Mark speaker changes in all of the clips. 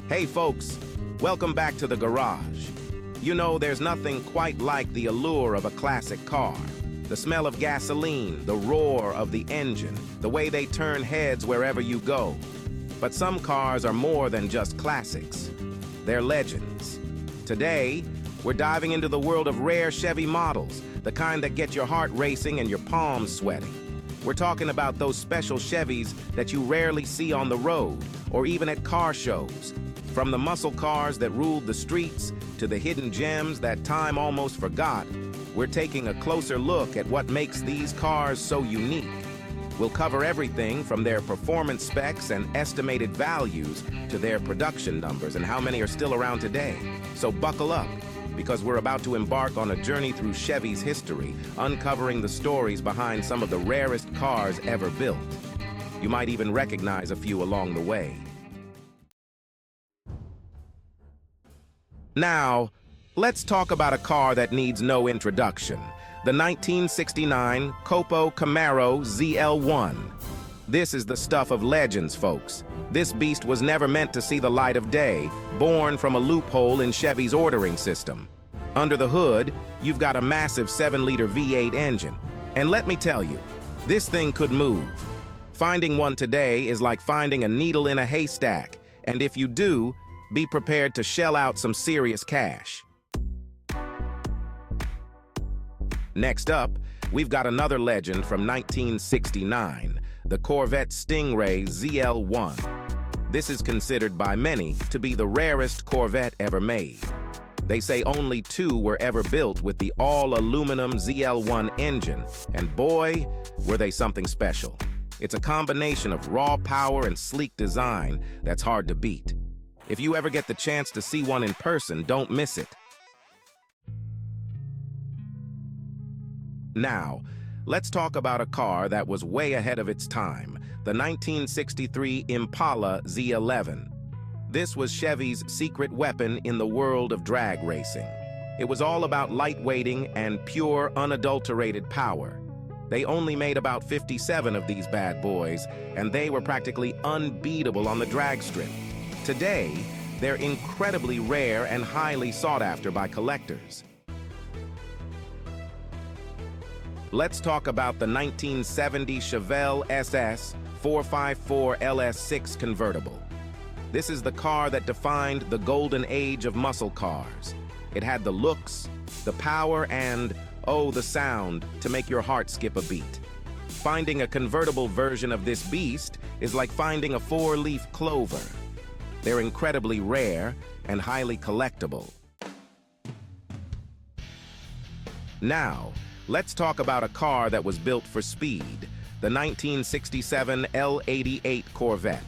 Speaker 1: Hey folks, welcome back to the garage. You know, there's nothing quite like the allure of a classic car. The smell of gasoline, the roar of the engine, the way they turn heads wherever you go. But some cars are more than just classics. They're legends. Today, we're diving into the world of rare Chevy models, the kind that get your heart racing and your palms sweating. We're talking about those special Chevys that you rarely see on the road or even at car shows. From the muscle cars that ruled the streets to the hidden gems that time almost forgot, we're taking a closer look at what makes these cars so unique. We'll cover everything from their performance specs and estimated values to their production numbers and how many are still around today. So buckle up, because we're about to embark on a journey through Chevy's history, uncovering the stories behind some of the rarest cars ever built. You might even recognize a few along the way. Now, let's talk about a car that needs no introduction. The 1969 Camaros ZL1. This is the stuff of legends, folks. This beast was never meant to see the light of day, born from a loophole in Chevy's ordering system. Under the hood, you've got a massive 7-liter V8 engine. And let me tell you, this thing could move. Finding one today is like finding a needle in a haystack, and if you do, be prepared to shell out some serious cash. Next up, we've got another legend from 1969, the Corvette Stingray ZL1. This is considered by many to be the rarest Corvette ever made. They say only 2 were ever built with the all-aluminum ZL1 engine, and boy, were they something special. It's a combination of raw power and sleek design that's hard to beat. If you ever get the chance to see one in person, don't miss it. Now, let's talk about a car that was way ahead of its time, the 1963 Impala Z11. This was Chevy's secret weapon in the world of drag racing. It was all about lightweighting and pure, unadulterated power. They only made about 57 of these bad boys, and they were practically unbeatable on the drag strip. Today, they're incredibly rare and highly sought after by collectors. Let's talk about the 1970 Chevrolet SS 454 LS6 convertible. This is the car that defined the golden age of muscle cars. It had the looks, the power, and, oh, the sound to make your heart skip a beat. Finding a convertible version of this beast is like finding a 4-leaf clover. They're incredibly rare and highly collectible. Now, let's talk about a car that was built for speed, the 1967 L88 Corvette.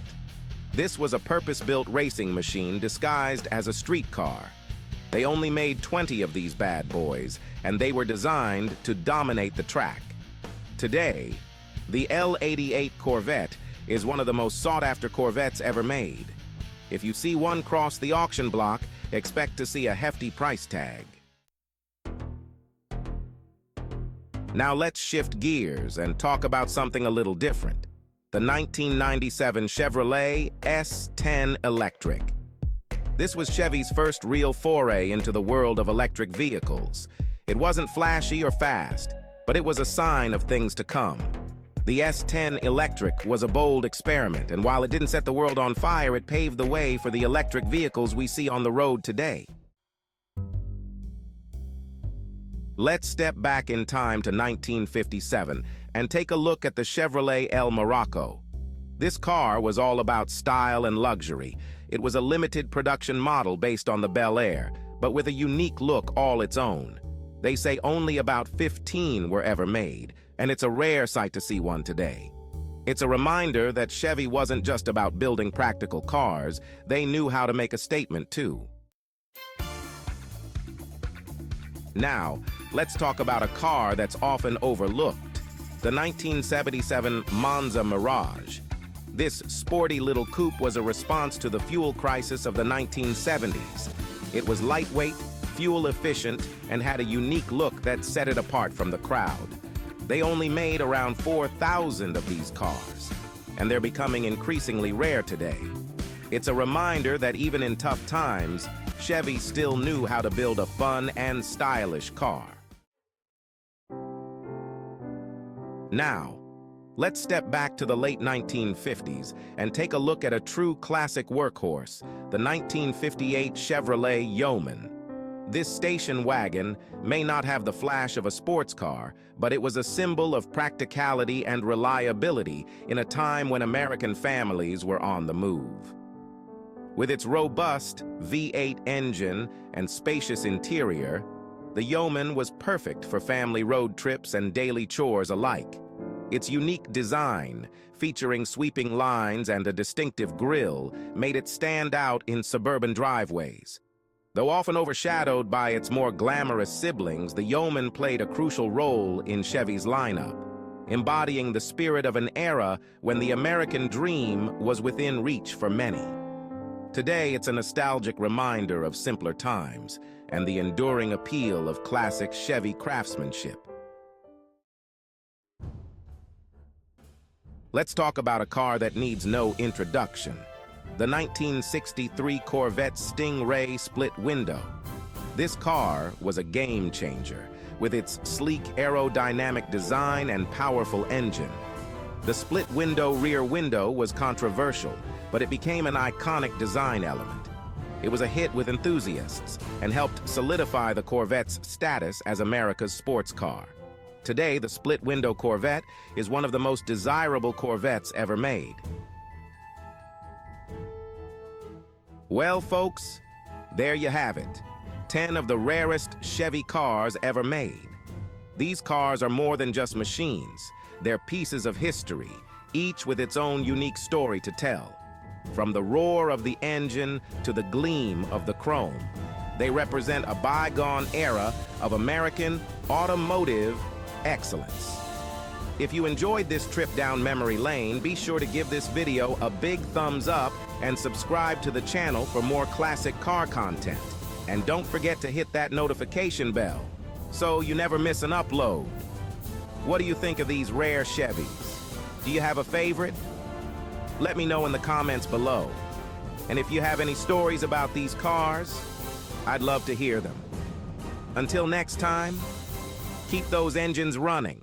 Speaker 1: This was a purpose-built racing machine disguised as a street car. They only made 20 of these bad boys, and they were designed to dominate the track. Today, the L88 Corvette is one of the most sought-after Corvettes ever made. If you see one cross the auction block, expect to see a hefty price tag. Now let's shift gears and talk about something a little different. The 1997 Chevrolet S10 Electric. This was Chevy's first real foray into the world of electric vehicles. It wasn't flashy or fast, but it was a sign of things to come. The S10 Electric was a bold experiment, and while it didn't set the world on fire, it paved the way for the electric vehicles we see on the road today. Let's step back in time to 1957 and take a look at the Chevrolet El Morocco. This car was all about style and luxury. It was a limited production model based on the Bel Air, but with a unique look all its own. They say only about 15 were ever made, and it's a rare sight to see one today. It's a reminder that Chevy wasn't just about building practical cars, they knew how to make a statement too. Now, let's talk about a car that's often overlooked, the 1977 Monza Mirage. This sporty little coupe was a response to the fuel crisis of the 1970s. It was lightweight, fuel efficient, and had a unique look that set it apart from the crowd. They only made around 4,000 of these cars, and they're becoming increasingly rare today. It's a reminder that even in tough times, Chevy still knew how to build a fun and stylish car. Now, let's step back to the late 1950s and take a look at a true classic workhorse, the 1958 Chevrolet Yeoman. This station wagon may not have the flash of a sports car, but it was a symbol of practicality and reliability in a time when American families were on the move. With its robust V8 engine and spacious interior, the Yeoman was perfect for family road trips and daily chores alike. Its unique design, featuring sweeping lines and a distinctive grille, made it stand out in suburban driveways. Though often overshadowed by its more glamorous siblings, the Yeoman played a crucial role in Chevy's lineup, embodying the spirit of an era when the American dream was within reach for many. Today, it's a nostalgic reminder of simpler times and the enduring appeal of classic Chevy craftsmanship. Let's talk about a car that needs no introduction. The 1963 Corvette Stingray split window. This car was a game changer with its sleek aerodynamic design and powerful engine. The split window rear window was controversial, but it became an iconic design element. It was a hit with enthusiasts and helped solidify the Corvette's status as America's sports car. Today, the split window Corvette is one of the most desirable Corvettes ever made. Well, folks, there you have it. 10 of the rarest Chevy cars ever made. These cars are more than just machines. They're pieces of history, each with its own unique story to tell. From the roar of the engine to the gleam of the chrome, they represent a bygone era of American automotive excellence. If you enjoyed this trip down memory lane, be sure to give this video a big thumbs up and subscribe to the channel for more classic car content. And don't forget to hit that notification bell so you never miss an upload. What do you think of these rare Chevys? Do you have a favorite? Let me know in the comments below. And if you have any stories about these cars, I'd love to hear them. Until next time, keep those engines running.